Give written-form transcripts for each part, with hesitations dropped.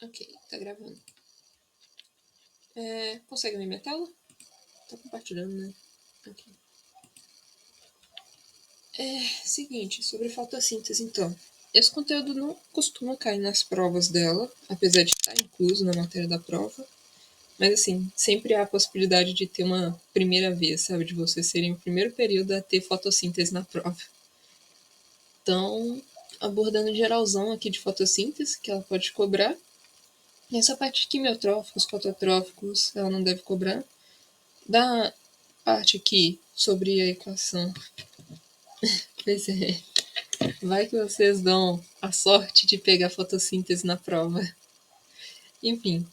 Ok, tá gravando. Consegue ver minha tela? Tá compartilhando, né? Ok. Seguinte, sobre fotossíntese, então. Esse conteúdo não costuma cair nas provas dela, apesar de estar incluso na matéria da prova. Mas, assim, sempre há a possibilidade de ter uma primeira vez, sabe? De vocês serem o primeiro período a ter fotossíntese na prova. Então, abordando geralzão aqui de fotossíntese, que ela pode cobrar. Nessa parte de quimiotróficos, fototróficos, ela não deve cobrar. Da parte aqui sobre a equação. Pois é. Vai que vocês dão a sorte de pegar fotossíntese na prova. Enfim,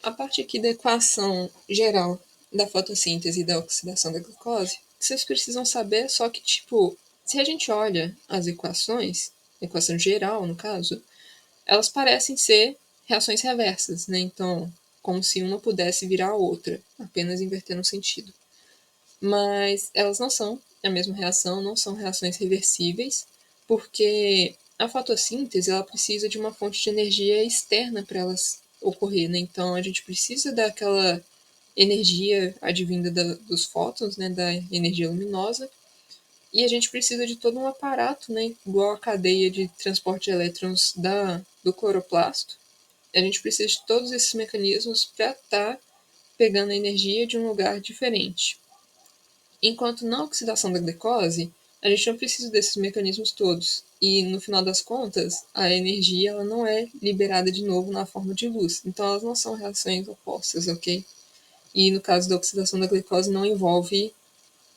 a parte aqui da equação geral da fotossíntese e da oxidação da glucose, vocês precisam saber só que, tipo, se a gente olha as equações, equação geral no caso, elas parecem ser reações reversas, né? Então, como se uma pudesse virar a outra, apenas invertendo o sentido. Mas elas não são a mesma reação, não são reações reversíveis, porque a fotossíntese ela precisa de uma fonte de energia externa para elas ocorrer, né? Então a gente precisa daquela energia advinda dos fótons, né, da energia luminosa, e a gente precisa de todo um aparato, né, igual a cadeia de transporte de elétrons do cloroplasto. A gente precisa de todos esses mecanismos para estar pegando a energia de um lugar diferente. Enquanto na oxidação da glicose, a gente não precisa desses mecanismos todos. E no final das contas, a energia ela não é liberada de novo na forma de luz. Então elas não são reações opostas, ok? E no caso da oxidação da glicose não envolve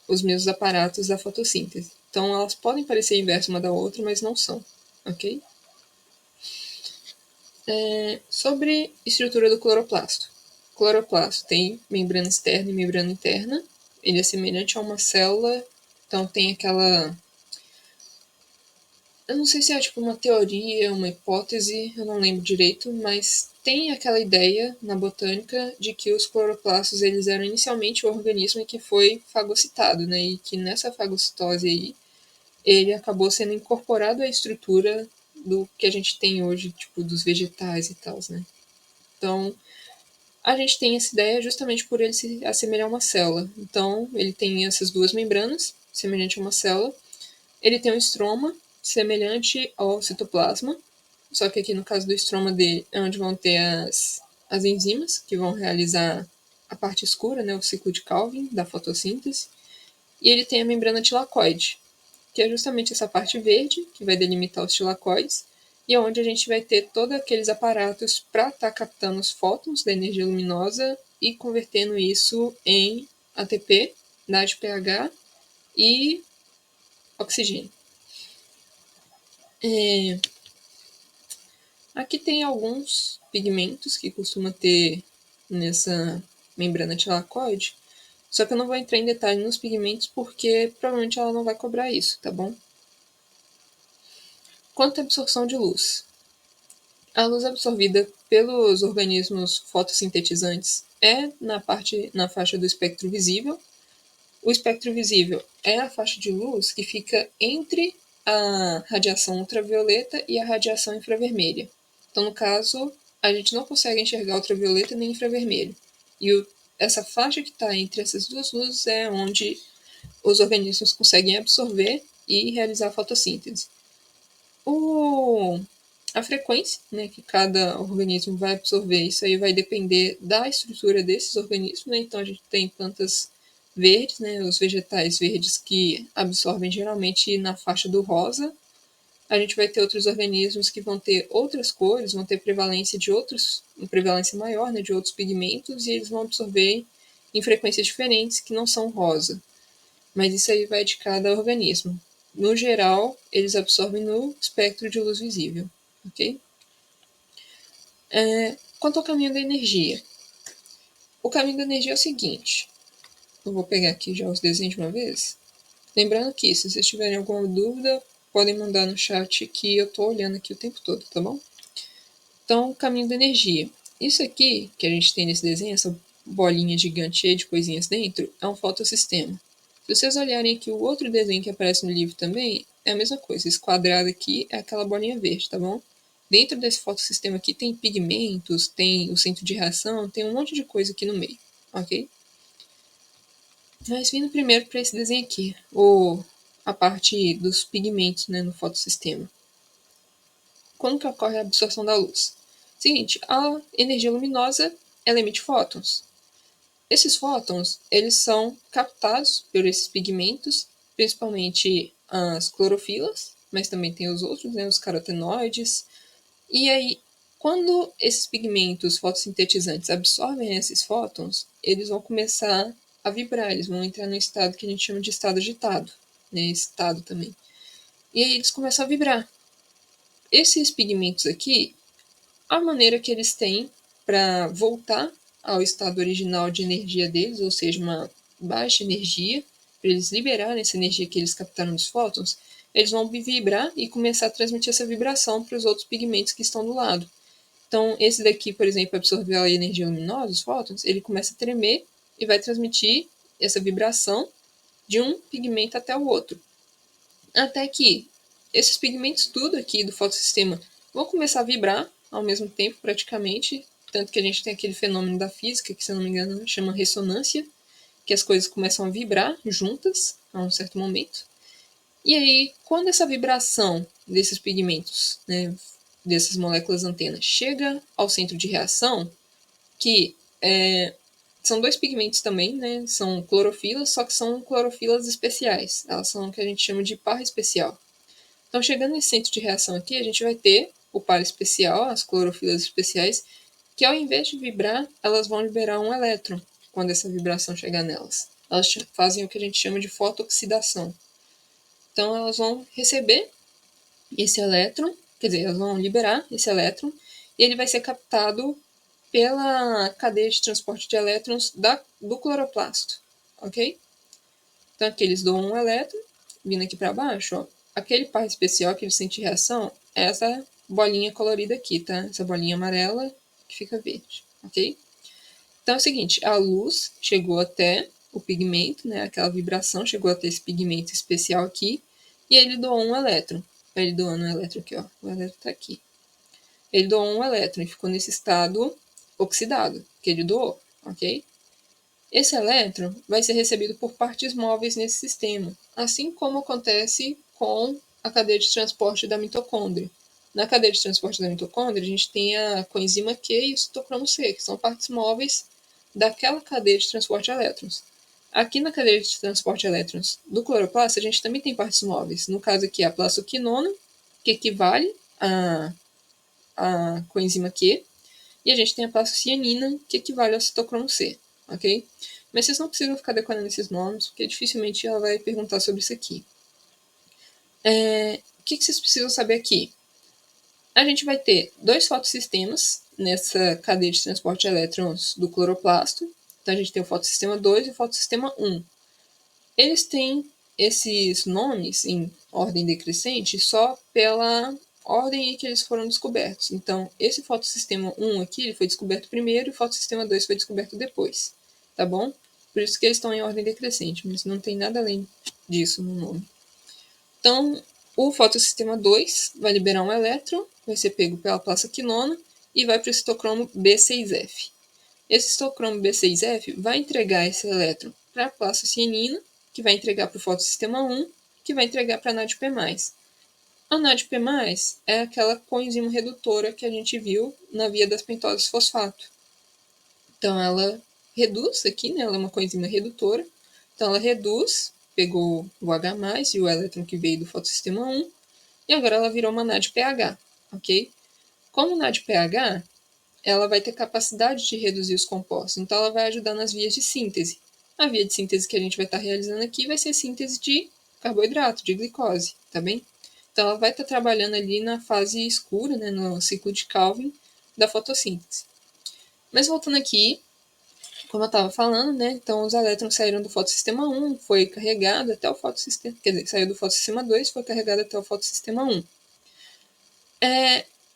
os mesmos aparatos da fotossíntese. Então elas podem parecer inversas uma da outra, mas não são, ok? Sobre estrutura do cloroplasto. O cloroplasto tem membrana externa e membrana interna. Ele é semelhante a uma célula, então tem aquela... Eu não sei se é tipo uma teoria, uma hipótese, eu não lembro direito, mas tem aquela ideia na botânica de que os cloroplastos eles eram inicialmente o organismo que foi fagocitado, né? E que nessa fagocitose aí ele acabou sendo incorporado à estrutura do que a gente tem hoje, tipo dos vegetais e tal, né? Então a gente tem essa ideia justamente por ele se assemelhar a uma célula. Então ele tem essas duas membranas, semelhante a uma célula. Ele tem um estroma, semelhante ao citoplasma, só que aqui no caso do estroma dele é onde vão ter as enzimas que vão realizar a parte escura, né, o ciclo de Calvin da fotossíntese. E ele tem a membrana tilacoide, que é justamente essa parte verde, que vai delimitar os tilacoides, e é onde a gente vai ter todos aqueles aparatos para estar captando os fótons da energia luminosa e convertendo isso em ATP, NADPH e oxigênio. Aqui tem alguns pigmentos que costuma ter nessa membrana tilacoide, só que eu não vou entrar em detalhe nos pigmentos porque provavelmente ela não vai cobrar isso, tá bom? Quanto à absorção de luz. A luz absorvida pelos organismos fotossintetizantes é na faixa do espectro visível. O espectro visível é a faixa de luz que fica entre a radiação ultravioleta e a radiação infravermelha. Então, no caso, a gente não consegue enxergar ultravioleta nem infravermelho. E essa faixa que está entre essas duas luzes é onde os organismos conseguem absorver e realizar a fotossíntese. A frequência, né, que cada organismo vai absorver, isso aí vai depender da estrutura desses organismos, né? Então a gente tem plantas verdes, né, os vegetais verdes que absorvem geralmente na faixa do rosa. A gente vai ter outros organismos que vão ter outras cores, vão ter prevalência de outros, uma prevalência maior, né, de outros pigmentos, e eles vão absorver em frequências diferentes que não são rosa. Mas isso aí vai de cada organismo. No geral, eles absorvem no espectro de luz visível, ok? Quanto ao caminho da energia. O caminho da energia é o seguinte. Eu vou pegar aqui já os desenhos de uma vez. Lembrando que, se vocês tiverem alguma dúvida, podem mandar no chat que eu estou olhando aqui o tempo todo, tá bom? Então, caminho da energia. Isso aqui, que a gente tem nesse desenho, essa bolinha gigante cheia de coisinhas dentro, é um fotossistema. Se vocês olharem aqui o outro desenho que aparece no livro também, é a mesma coisa. Esse quadrado aqui é aquela bolinha verde, tá bom? Dentro desse fotossistema aqui tem pigmentos, tem o centro de reação, tem um monte de coisa aqui no meio, ok? Mas vindo primeiro para esse desenho aqui, a parte dos pigmentos, né, no fotossistema. Como que ocorre a absorção da luz? Seguinte, a energia luminosa, ela emite fótons. Esses fótons, eles são captados por esses pigmentos, principalmente as clorofilas, mas também tem os outros, né, os carotenoides. E aí, quando esses pigmentos fotossintetizantes absorvem esses fótons, eles vão começar a vibrar, eles vão entrar no estado que a gente chama de estado agitado, né, estado também. E aí eles começam a vibrar. Esses pigmentos aqui, a maneira que eles têm para voltar ao estado original de energia deles, ou seja, uma baixa energia, para eles liberarem essa energia que eles captaram dos fótons, eles vão vibrar e começar a transmitir essa vibração para os outros pigmentos que estão do lado. Então, esse daqui, por exemplo, absorveu a energia luminosa, os fótons, ele começa a tremer e vai transmitir essa vibração de um pigmento até o outro. Até que esses pigmentos tudo aqui do fotossistema vão começar a vibrar ao mesmo tempo, praticamente, tanto que a gente tem aquele fenômeno da física, que se eu não me engano chama ressonância, que as coisas começam a vibrar juntas a um certo momento. E aí, quando essa vibração desses pigmentos, né, dessas moléculas antenas, chega ao centro de reação, que são dois pigmentos também, né, são clorofilas, só que são clorofilas especiais. Elas são o que a gente chama de par especial. Então, chegando nesse centro de reação aqui, a gente vai ter o par especial, as clorofilas especiais, que ao invés de vibrar, elas vão liberar um elétron quando essa vibração chegar nelas. Elas fazem o que a gente chama de fotooxidação. Então, elas vão receber esse elétron, quer dizer, elas vão liberar esse elétron, e ele vai ser captado pela cadeia de transporte de elétrons do cloroplasto, ok? Então, aqui eles doam um elétron, vindo aqui para baixo, ó, aquele par especial, aquele centro de reação, é essa bolinha colorida aqui, tá? Essa bolinha amarela que fica verde, ok? Então é o seguinte, a luz chegou até o pigmento, né? Aquela vibração chegou até esse pigmento especial aqui, e ele doou um elétron. Ele doando um elétron aqui, ó. O elétron tá aqui. Ele doou um elétron e ficou nesse estado oxidado, que ele doou, ok? Esse elétron vai ser recebido por partes móveis nesse sistema, assim como acontece com a cadeia de transporte da mitocôndria. Na cadeia de transporte da mitocôndria, a gente tem a coenzima Q e o citocromo C, que são partes móveis daquela cadeia de transporte de elétrons. Aqui na cadeia de transporte de elétrons do cloroplasto, a gente também tem partes móveis. No caso aqui, a plastoquinona, que equivale a coenzima Q, e a gente tem a plastocianina, que equivale ao citocromo C, ok? Mas vocês não precisam ficar decorando esses nomes, porque dificilmente ela vai perguntar sobre isso aqui. O que vocês precisam saber aqui? A gente vai ter dois fotossistemas nessa cadeia de transporte de elétrons do cloroplasto. Então, a gente tem o fotossistema 2 e o fotossistema 1. Eles têm esses nomes em ordem decrescente só pela ordem em que eles foram descobertos. Então, esse fotossistema 1 aqui ele foi descoberto primeiro e o fotossistema 2 foi descoberto depois, tá bom? Por isso que eles estão em ordem decrescente, mas não tem nada além disso no nome. Então, o fotossistema 2 vai liberar um elétron, vai ser pego pela plastoquinona e vai para o citocromo B6F. Esse citocromo B6F vai entregar esse elétron para a plastocianina, que vai entregar para o fotossistema 1, que vai entregar para a NADP+. A NADP+, é aquela coenzima redutora que a gente viu na via das pentoses fosfato. Então, ela reduz aqui, né? Ela é uma coenzima redutora. Então, ela reduz, pegou o H+, e o elétron que veio do fotossistema 1, e agora ela virou uma NADPH, ok? Como NADPH, ela vai ter capacidade de reduzir os compostos, então ela vai ajudar nas vias de síntese. A via de síntese que a gente vai estar realizando aqui vai ser síntese de carboidrato, de glicose, tá bem? Então ela vai estar trabalhando ali na fase escura, né, no ciclo de Calvin da fotossíntese. Mas voltando aqui, como eu estava falando, né, então os elétrons saíram do fotossistema 1, foi carregado até o fotossistema, quer dizer, saiu do fotossistema 2, foi carregado até o fotossistema 1.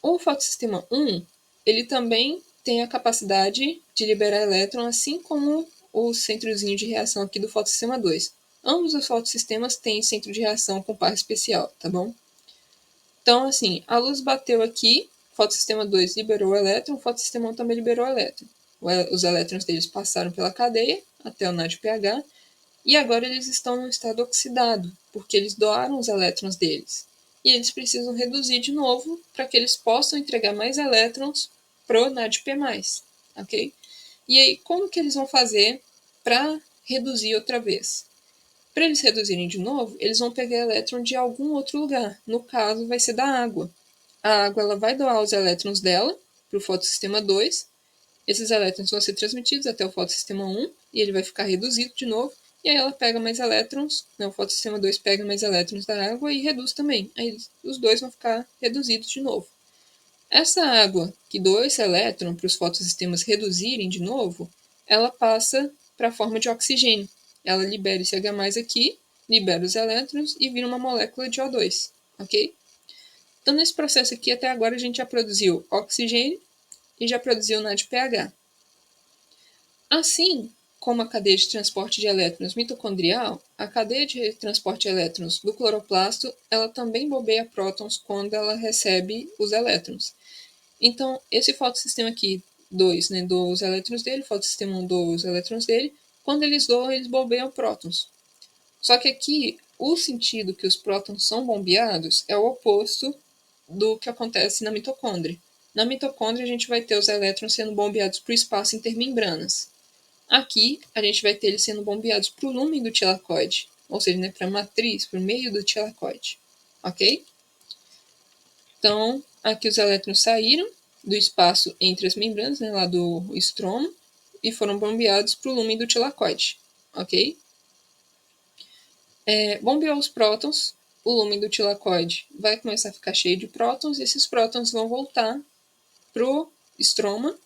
O fotossistema 1, ele também tem a capacidade de liberar elétron, assim como o centrozinho de reação aqui do fotossistema 2. Ambos os fotossistemas têm centro de reação com par especial, tá bom? Então, assim, a luz bateu aqui fotossistema 2 liberou o elétron, o fotossistema 1 também liberou o elétron. Os elétrons deles passaram pela cadeia até o NADPH, e agora eles estão no estado oxidado, porque eles doaram os elétrons deles. E eles precisam reduzir de novo para que eles possam entregar mais elétrons para o NADP+, ok? E aí, como que eles vão fazer para reduzir outra vez? Para eles reduzirem de novo, eles vão pegar elétron de algum outro lugar. No caso, vai ser da água. A água ela vai doar os elétrons dela para o fotossistema 2. Esses elétrons vão ser transmitidos até o fotossistema 1 e ele vai ficar reduzido de novo. E aí ela pega mais elétrons, né, o fotossistema 2 pega mais elétrons da água e reduz também. Aí os dois vão ficar reduzidos de novo. Essa água que doa esse elétron para os fotossistemas reduzirem de novo, ela passa para a forma de oxigênio. Ela libera esse H+, aqui, libera os elétrons e vira uma molécula de O2, ok? Então, nesse processo aqui, até agora, a gente já produziu oxigênio e já produziu NADPH. Assim como a cadeia de transporte de elétrons mitocondrial, a cadeia de transporte de elétrons do cloroplasto, ela também bobeia prótons quando ela recebe os elétrons. Então, esse fotossistema aqui, 2, né, doa os elétrons dele, o fotossistema 1 doa os elétrons dele, quando eles doam, eles bombeiam prótons. Só que aqui, o sentido que os prótons são bombeados é o oposto do que acontece na mitocôndria. Na mitocôndria, a gente vai ter os elétrons sendo bombeados para o espaço intermembranas. Aqui, a gente vai ter eles sendo bombeados para o lúmen do tilacoide, ou seja, né, para a matriz, para o meio do tilacoide. Ok? Então, aqui os elétrons saíram do espaço entre as membranas, né, lá do estroma, e foram bombeados para o lúmen do tilacoide. Ok? Bombeou os prótons, o lúmen do tilacoide vai começar a ficar cheio de prótons, e esses prótons vão voltar para o estroma,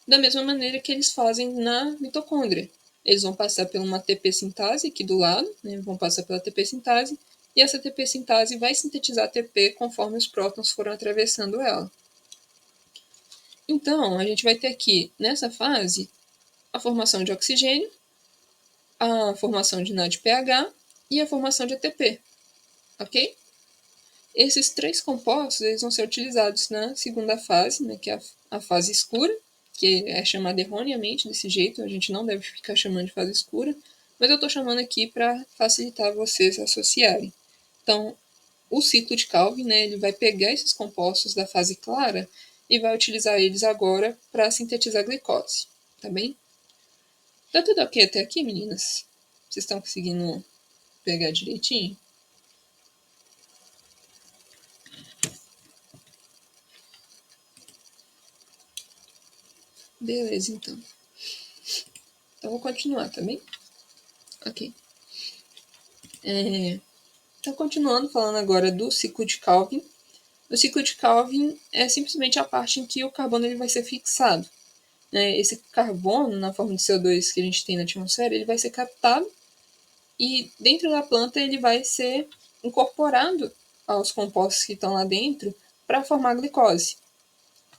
da mesma maneira que eles fazem na mitocôndria. Eles vão passar por uma ATP sintase aqui do lado, né, vão passar pela ATP sintase, e essa ATP sintase vai sintetizar ATP conforme os prótons foram atravessando ela. Então, a gente vai ter aqui, nessa fase, a formação de oxigênio, a formação de NADPH e a formação de ATP, ok? Esses três compostos eles vão ser utilizados na segunda fase, né, que é a fase escura, que é chamada erroneamente desse jeito, a gente não deve ficar chamando de fase escura, mas eu estou chamando aqui para facilitar vocês associarem. Então, o ciclo de Calvin, né, ele vai pegar esses compostos da fase clara e vai utilizar eles agora para sintetizar glicose, tá bem? Tá tudo ok até aqui, meninas? Vocês estão conseguindo pegar direitinho? Beleza, então. Então, vou continuar, tá bem? Ok. Então, continuando, falando agora do ciclo de Calvin. O ciclo de Calvin é simplesmente a parte em que o carbono ele vai ser fixado. Né? Esse carbono, na forma de CO2 que a gente tem na atmosfera, ele vai ser captado e dentro da planta ele vai ser incorporado aos compostos que estão lá dentro para formar glicose.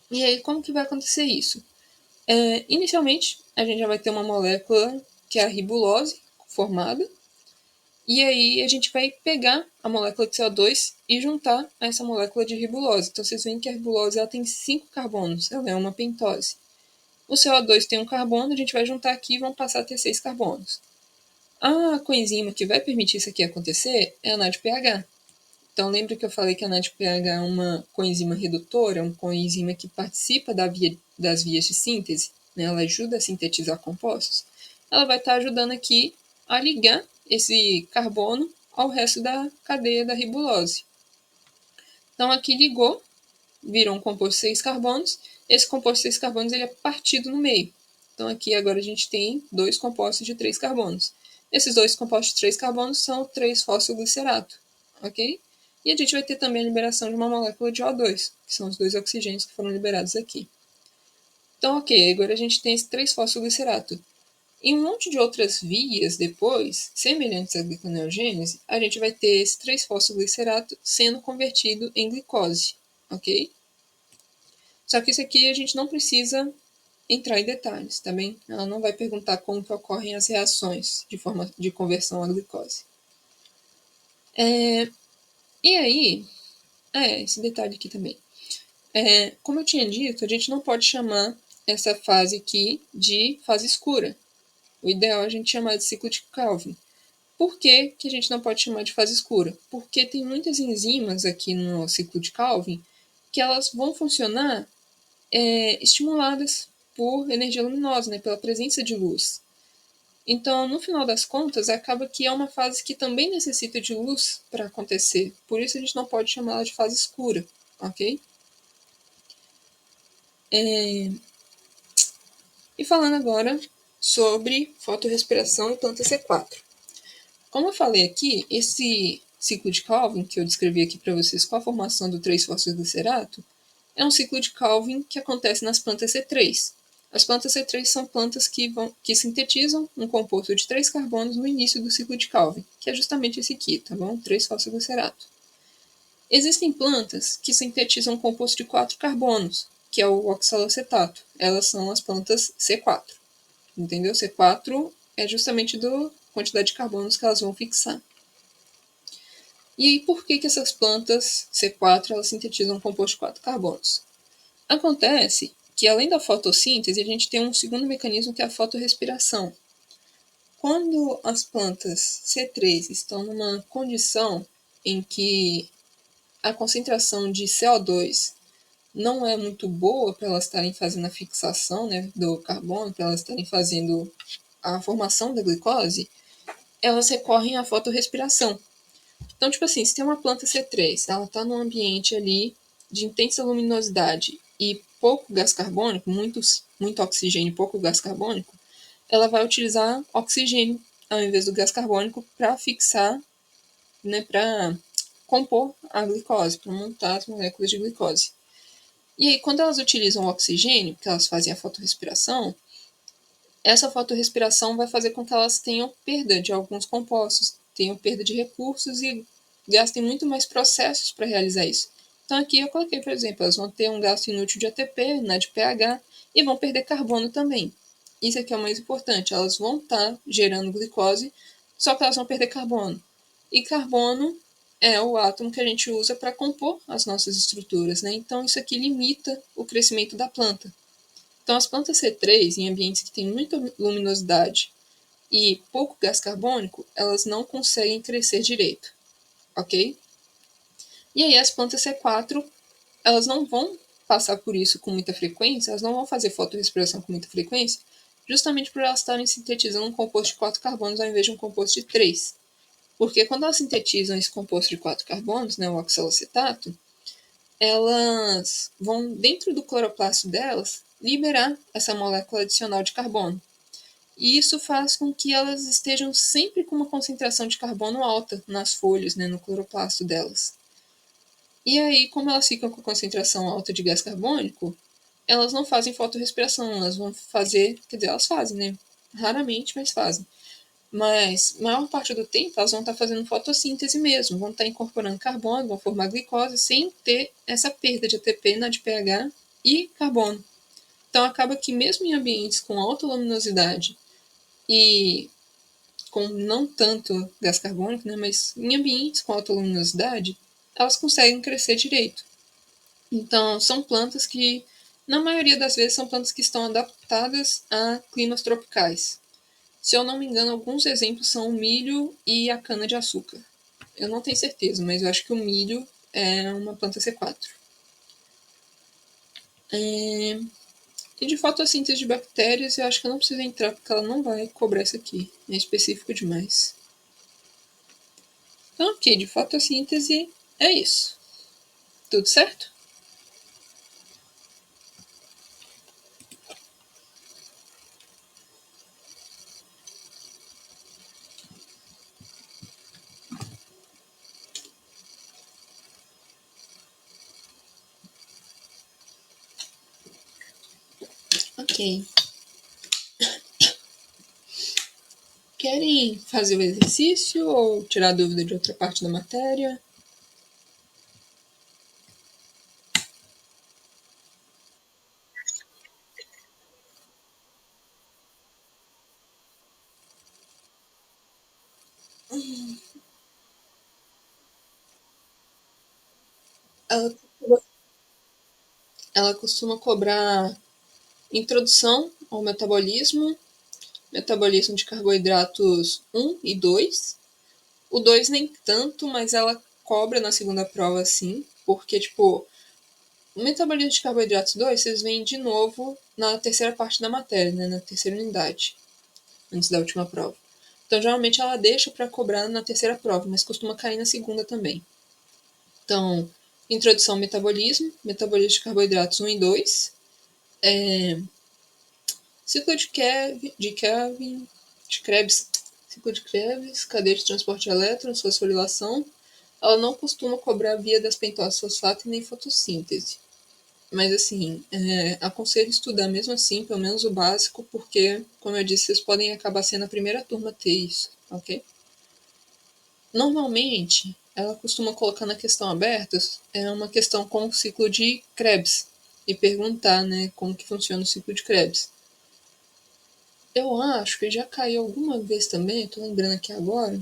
E aí, como que vai acontecer isso? Inicialmente, a gente já vai ter uma molécula que é a ribulose formada, e aí a gente vai pegar a molécula de CO2 e juntar a essa molécula de ribulose. Então vocês veem que a ribulose ela tem 5 carbonos, ela é uma pentose. O CO2 tem um carbono, a gente vai juntar aqui e vão passar a ter 6 carbonos. A coenzima que vai permitir isso aqui acontecer é a NADPH. Então lembra que eu falei que a NADPH é uma coenzima redutora, uma coenzima que participa das vias de síntese, né? Ela ajuda a sintetizar compostos. Ela vai estar ajudando aqui a ligar esse carbono ao resto da cadeia da ribulose. Então aqui ligou, virou um composto de 6 carbonos. Esse composto de 6 carbonos ele é partido no meio. Então aqui agora a gente tem 2 compostos de 3 carbonos. Esses 2 compostos de 3 carbonos são 3-fosfoglicerato, ok? E a gente vai ter também a liberação de uma molécula de O2, que são os 2 oxigênios que foram liberados aqui. Então, ok, agora a gente tem esse 3-fosfoglicerato. Em um monte de outras vias depois, semelhantes à gliconeogênese, a gente vai ter esse 3-fosfoglicerato sendo convertido em glicose, ok? Só que isso aqui a gente não precisa entrar em detalhes, tá bem? Ela não vai perguntar como que ocorrem as reações de forma de conversão à glicose. E aí, esse detalhe aqui também. Como eu tinha dito, a gente não pode chamar essa fase aqui de fase escura. O ideal é a gente chamar de ciclo de Calvin. Por que, que a gente não pode chamar de fase escura? Porque tem muitas enzimas aqui no ciclo de Calvin que elas vão funcionar estimuladas por energia luminosa, né, pela presença de luz. Então, no final das contas, acaba que é uma fase que também necessita de luz para acontecer. Por isso a gente não pode chamá-la de fase escura, ok? E falando agora sobre fotorrespiração e planta C4. Como eu falei aqui, esse ciclo de Calvin, que eu descrevi aqui para vocês com a formação do 3-fosfoglicerato, é um ciclo de Calvin que acontece nas plantas C3. As plantas C3 são plantas que sintetizam um composto de 3 carbonos no início do ciclo de Calvin, que é justamente esse aqui, tá bom? 3-fosfoglicerato. Existem plantas que sintetizam um composto de 4 carbonos, que é o oxalacetato. Elas são as plantas C4. Entendeu? C4 é justamente da quantidade de carbonos que elas vão fixar. E aí, por que essas plantas C4 elas sintetizam um composto de 4 carbonos? Acontece que, além da fotossíntese, a gente tem um segundo mecanismo que é a fotorrespiração. Quando as plantas C3 estão numa condição em que a concentração de CO2 não é muito boa para elas estarem fazendo a fixação, né, do carbono, para elas estarem fazendo a formação da glicose, elas recorrem à fotorrespiração. Então, tipo assim, se tem uma planta C3, ela está num ambiente ali de intensa luminosidade e pouco gás carbônico, muito oxigênio e pouco gás carbônico, ela vai utilizar oxigênio ao invés do gás carbônico para fixar, né, para compor a glicose, para montar as moléculas de glicose. E aí, quando elas utilizam o oxigênio, que elas fazem a fotorrespiração, essa fotorrespiração vai fazer com que elas tenham perda de alguns compostos, tenham perda de recursos e gastem muito mais processos para realizar isso. Então aqui eu coloquei, por exemplo, elas vão ter um gasto inútil de ATP, né, de pH, e vão perder carbono também. Isso aqui é o mais importante, elas vão estar gerando glicose, só que elas vão perder carbono. E carbono é o átomo que a gente usa para compor as nossas estruturas, né? Então isso aqui limita o crescimento da planta. Então, as plantas C3, em ambientes que têm muita luminosidade e pouco gás carbônico, elas não conseguem crescer direito, ok? E aí, as plantas C4, elas não vão passar por isso com muita frequência, elas não vão fazer fotorrespiração com muita frequência, justamente por elas estarem sintetizando um composto de 4 carbonos ao invés de um composto de 3. Porque quando elas sintetizam esse composto de 4 carbonos, né, o oxalacetato, elas vão, dentro do cloroplasto delas, liberar essa molécula adicional de carbono. E isso faz com que elas estejam sempre com uma concentração de carbono alta nas folhas, né, no cloroplasto delas. E aí, como elas ficam com concentração alta de gás carbônico, elas não fazem fotorrespiração, elas vão fazer, quer dizer, elas fazem, né? Raramente, mas fazem. Mas, maior parte do tempo, elas vão estar fazendo fotossíntese mesmo, vão estar incorporando carbono, vão formar glicose, sem ter essa perda de ATP, NADPH e carbono. Então, acaba que mesmo em ambientes com alta luminosidade e com não tanto gás carbônico, né, mas em ambientes com alta luminosidade, elas conseguem crescer direito. Então, são plantas que, na maioria das vezes, são plantas que estão adaptadas a climas tropicais. Se eu não me engano, alguns exemplos são o milho e a cana-de-açúcar. Eu não tenho certeza, mas eu acho que o milho é uma planta C4. E de fotossíntese de bactérias, eu acho que eu não preciso entrar, porque ela não vai cobrar isso aqui. É específico demais. Então, ok, de fotossíntese é isso. Tudo certo? Ok. Querem fazer o exercício ou tirar dúvida de outra parte da matéria? Ela ela costuma cobrar introdução ao metabolismo de carboidratos 1 e 2. O 2 nem tanto, mas ela cobra na segunda prova sim, porque, tipo, o metabolismo de carboidratos 2, vocês veem de novo na terceira parte da matéria, né, na terceira unidade, antes da última prova. Então, geralmente ela deixa para cobrar na terceira prova, mas costuma cair na segunda também. Então, introdução ao metabolismo de carboidratos 1 e 2, ciclo de Krebs, ciclo de Krebs, cadeia de transporte de elétrons, fosforilação. Ela não costuma cobrar via das pentose fosfato e nem fotossíntese. Mas, assim, aconselho estudar mesmo assim, pelo menos o básico, porque, como eu disse, vocês podem acabar sendo a primeira turma a ter isso, ok? Normalmente, ela costuma colocar na questão aberta uma questão com o ciclo de Krebs e perguntar, né, como que funciona o ciclo de Krebs. Eu acho que já caiu alguma vez também, estou lembrando aqui agora,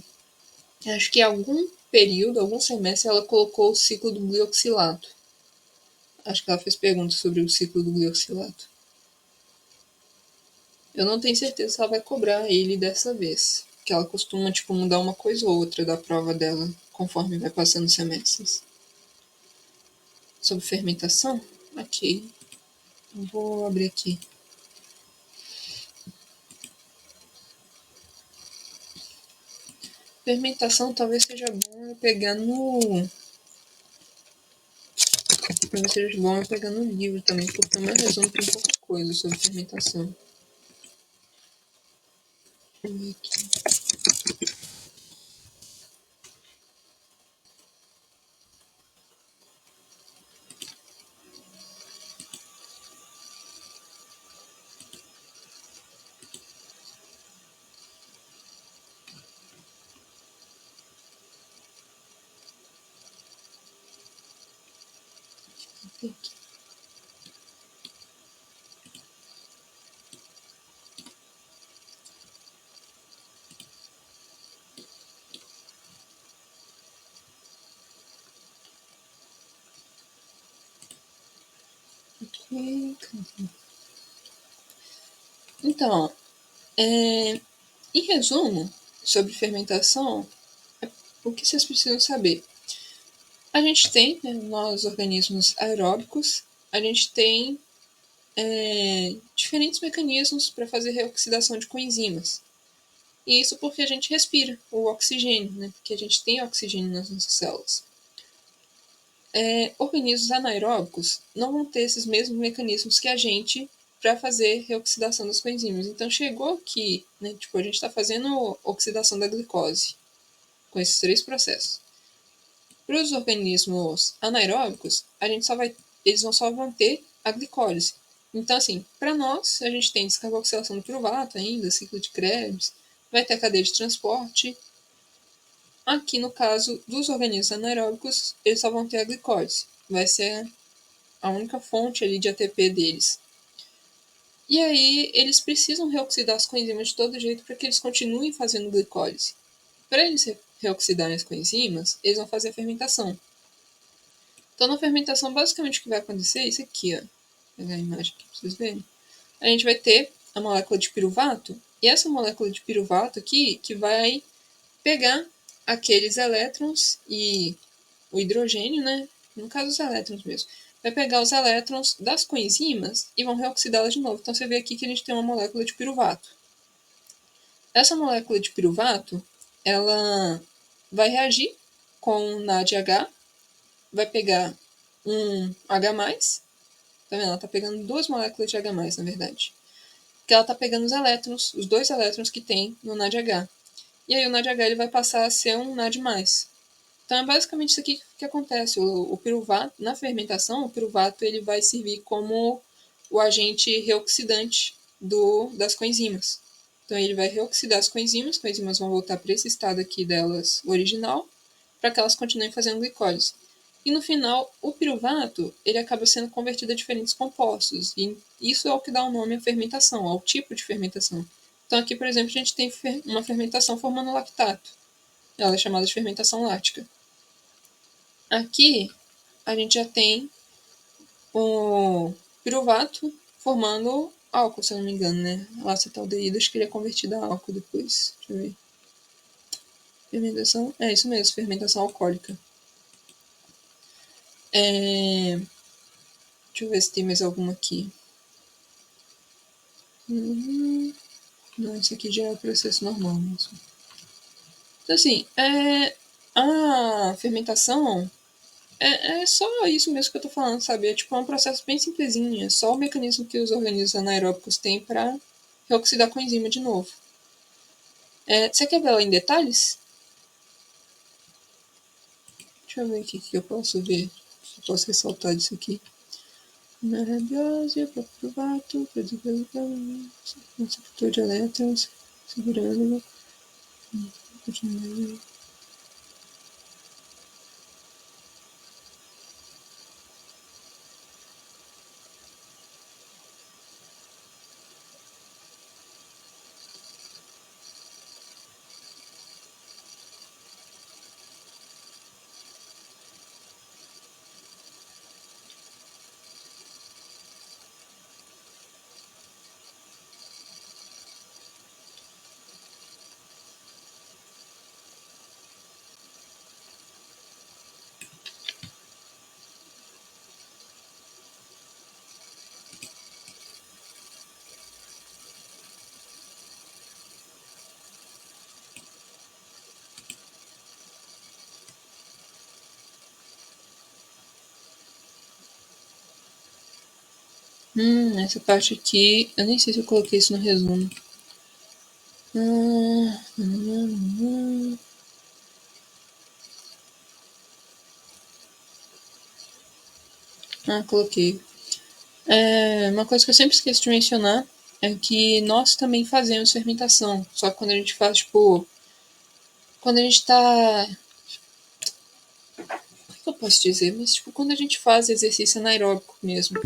acho que em algum período, algum semestre, ela colocou o ciclo do glioxilato. Acho que ela fez perguntas sobre o ciclo do glioxilato. Eu não tenho certeza se ela vai cobrar ele dessa vez, porque ela costuma, tipo, mudar uma coisa ou outra da prova dela, conforme vai passando os semestres. Sobre fermentação? Ok. Vou abrir aqui. Fermentação talvez seja bom eu pegar no... Talvez seja bom eu pegar no livro também, porque o meu resumo tem pouca coisa sobre fermentação. Vou ver aqui. Aqui. Então, em resumo, sobre fermentação, o que vocês precisam saber? A gente tem, né, nós organismos aeróbicos, a gente tem diferentes mecanismos para fazer reoxidação de coenzimas. E isso porque a gente respira o oxigênio, né? Porque a gente tem oxigênio nas nossas células. Organismos anaeróbicos não vão ter esses mesmos mecanismos que a gente para fazer reoxidação das coenzimas. Então chegou aqui, né? Tipo, a gente está fazendo oxidação da glicose com esses três processos. Para os organismos anaeróbicos, eles só vão ter a glicólise. Então, assim, para nós, a gente tem descarboxilação do piruvato ainda, ciclo de Krebs, vai ter a cadeia de transporte. Aqui, no caso dos organismos anaeróbicos, eles só vão ter a glicólise. Vai ser a única fonte ali de ATP deles. E aí, eles precisam reoxidar as coenzimas de todo jeito para que eles continuem fazendo glicólise. Para eles reoxidarem as coenzimas, eles vão fazer a fermentação. Então, na fermentação, basicamente o que vai acontecer é isso aqui, ó. Vou pegar a imagem aqui para vocês verem. A gente vai ter a molécula de piruvato, e essa molécula de piruvato aqui que vai pegar aqueles elétrons e o hidrogênio, né? No caso, os elétrons mesmo. Vai pegar os elétrons das coenzimas e vão reoxidá-las de novo. Então, você vê aqui que a gente tem uma molécula de piruvato. Essa molécula de piruvato, ela vai reagir com NADH, vai pegar um H+, tá vendo? Ela tá pegando duas moléculas de H+, na verdade. Que ela tá pegando os elétrons, os dois elétrons que tem no NADH. E aí o NADH ele vai passar a ser um NAD+. Então é basicamente isso aqui que acontece. O piruvato, na fermentação, o piruvato ele vai servir como o agente reoxidante das coenzimas. Então ele vai reoxidar as coenzimas vão voltar para esse estado aqui delas original, para que elas continuem fazendo glicólise. E no final, o piruvato ele acaba sendo convertido a diferentes compostos. E isso é o que dá o nome à fermentação, ao tipo de fermentação. Então aqui, por exemplo, a gente tem uma fermentação formando lactato. Ela é chamada de fermentação láctica. Aqui, a gente já tem o piruvato formando álcool, se eu não me engano, né? O acetaldeído, acho que ele é convertido a álcool depois. Deixa eu ver. Fermentação. É isso mesmo, fermentação alcoólica. Deixa eu ver se tem mais alguma aqui. Não, isso aqui já é o processo normal mesmo. Então, assim, a fermentação é só isso mesmo que eu tô falando, sabe? É tipo um processo bem simplesinho. É só o mecanismo que os organismos anaeróbicos têm para reoxidar com a enzima de novo. Você quer ver ela em detalhes? Deixa eu ver aqui o que eu posso ver. Se eu posso ressaltar disso aqui. Na rabiose, provato, receptor de elétrons, segurando. Essa parte aqui, eu nem sei se eu coloquei isso no resumo. Coloquei. Uma coisa que eu sempre esqueço de mencionar é que nós também fazemos fermentação. Só que quando a gente faz, tipo. Quando a gente tá. O que eu posso dizer? Mas, tipo, quando a gente faz exercício anaeróbico mesmo.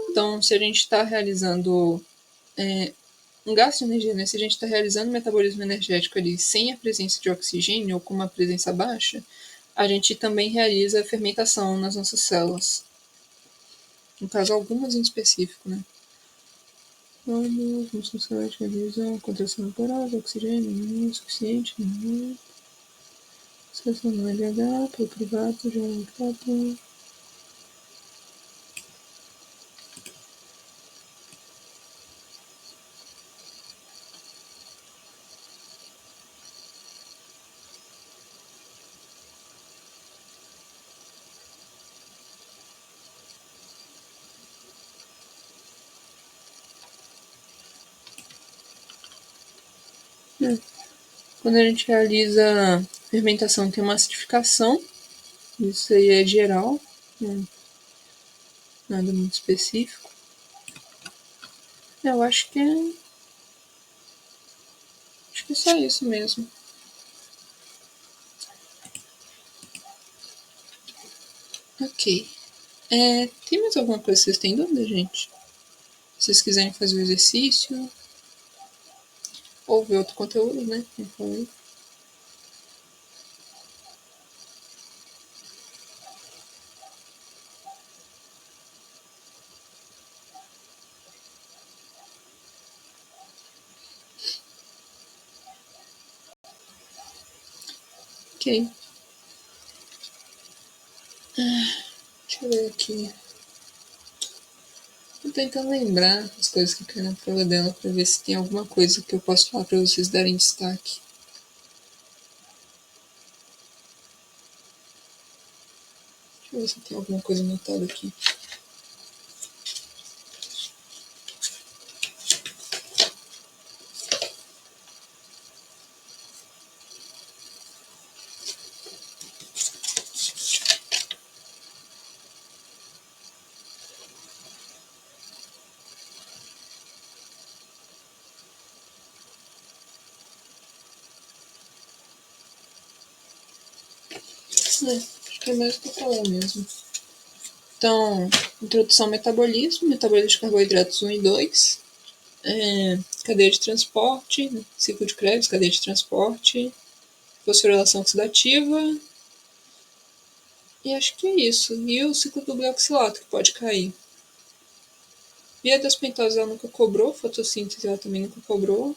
Então, se a gente está realizando um gasto de energia, né? Se a gente está realizando um metabolismo energético ali sem a presença de oxigênio ou com uma presença baixa, a gente também realiza a fermentação nas nossas células. No caso, algumas em específico, né? Vamos funcionar de realizam contração temporal, oxigênio, não é suficiente, não é. Situação no LH, pelo privado, já é papo. Quando a gente realiza fermentação, tem uma acidificação. Isso aí é geral, nada muito específico. Eu acho que é só isso mesmo. Ok. Tem mais alguma coisa que vocês têm dúvida, gente? Se vocês quiserem fazer o exercício ou ver outro conteúdo, né? Como falei. Ok. Deixa eu ver aqui. Tô tentando lembrar as coisas que eu quero na prova dela pra ver se tem alguma coisa que eu posso falar pra vocês darem destaque. Deixa eu ver se tem alguma coisa anotada aqui. Acho que é mais o que eu falar mesmo. Então, introdução ao metabolismo, metabolismo de carboidratos 1 e 2, cadeia de transporte, ciclo de Krebs, cadeia de transporte, fosforilação oxidativa, e acho que é isso. E o ciclo do glioxilato, que pode cair. Via das pentosas ela nunca cobrou, fotossíntese ela também nunca cobrou.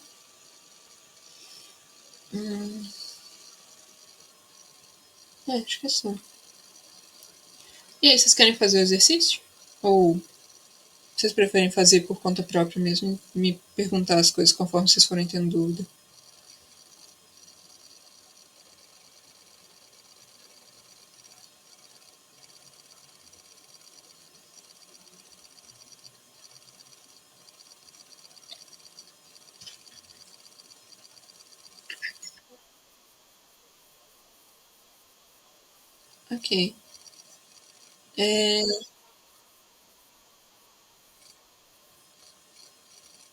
Acho que é só. E aí, vocês querem fazer o exercício? Ou vocês preferem fazer por conta própria mesmo? Me perguntar as coisas conforme vocês forem tendo dúvida. Ok. É...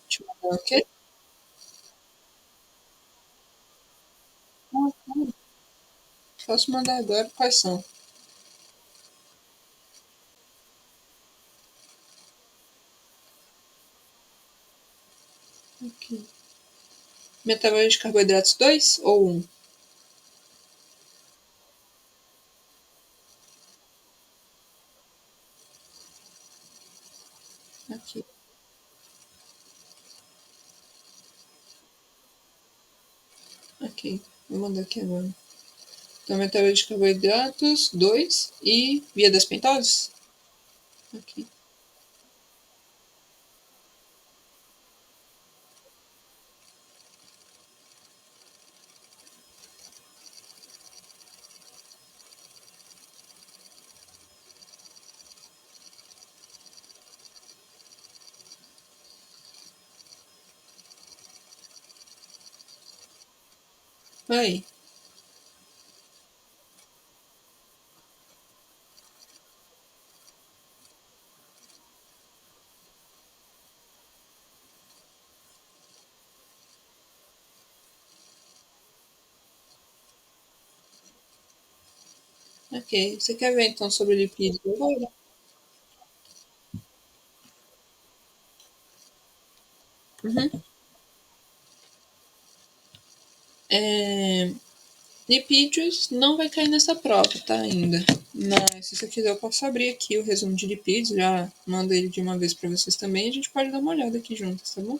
Deixa eu mandar o quê? Posso mandar agora quais são. Ok. Metabolismo de carboidratos 2 ou 1? Ok. Ok. Vou mandar aqui agora. Então, metabolismo de carboidratos 2 e via das pentoses? Ok. Aí. Ok. Você quer ver então sobre lipídios agora? Uhum. É... Lipídios não vai cair nessa prova, tá? Ainda. Mas se você quiser, eu posso abrir aqui o resumo de lipídios, já mando ele de uma vez para vocês também. A gente pode dar uma olhada aqui juntos, tá bom?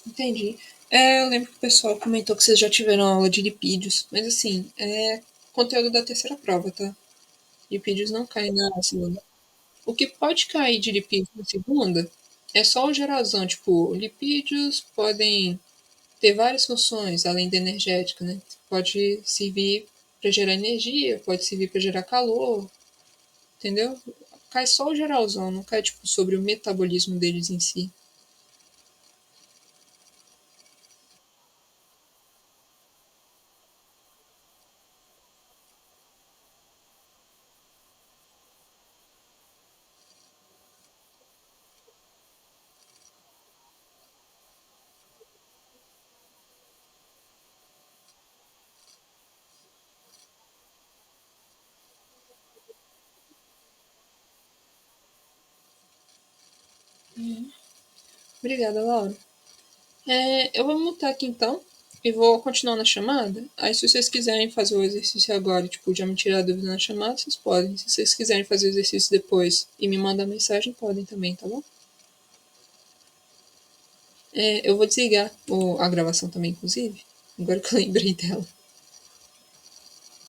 Entendi. Eu lembro que o pessoal comentou que vocês já tiveram aula de lipídios, mas assim, é conteúdo da terceira prova, tá? Lipídios não caem na segunda. O que pode cair de lipídios na segunda é só o geralzão, tipo, lipídios podem ter várias funções além da energética, né? Pode servir para gerar energia, pode servir para gerar calor, entendeu? Cai só o geralzão, não cai tipo sobre o metabolismo deles em si. Obrigada, Laura. Eu vou mutar aqui então e vou continuar na chamada. Aí se vocês quiserem fazer o exercício agora, tipo, já me tirar a dúvida na chamada, vocês podem. Se vocês quiserem fazer o exercício depois e me mandar mensagem, podem também, tá bom? Eu vou desligar a gravação também, inclusive. Agora que eu lembrei dela.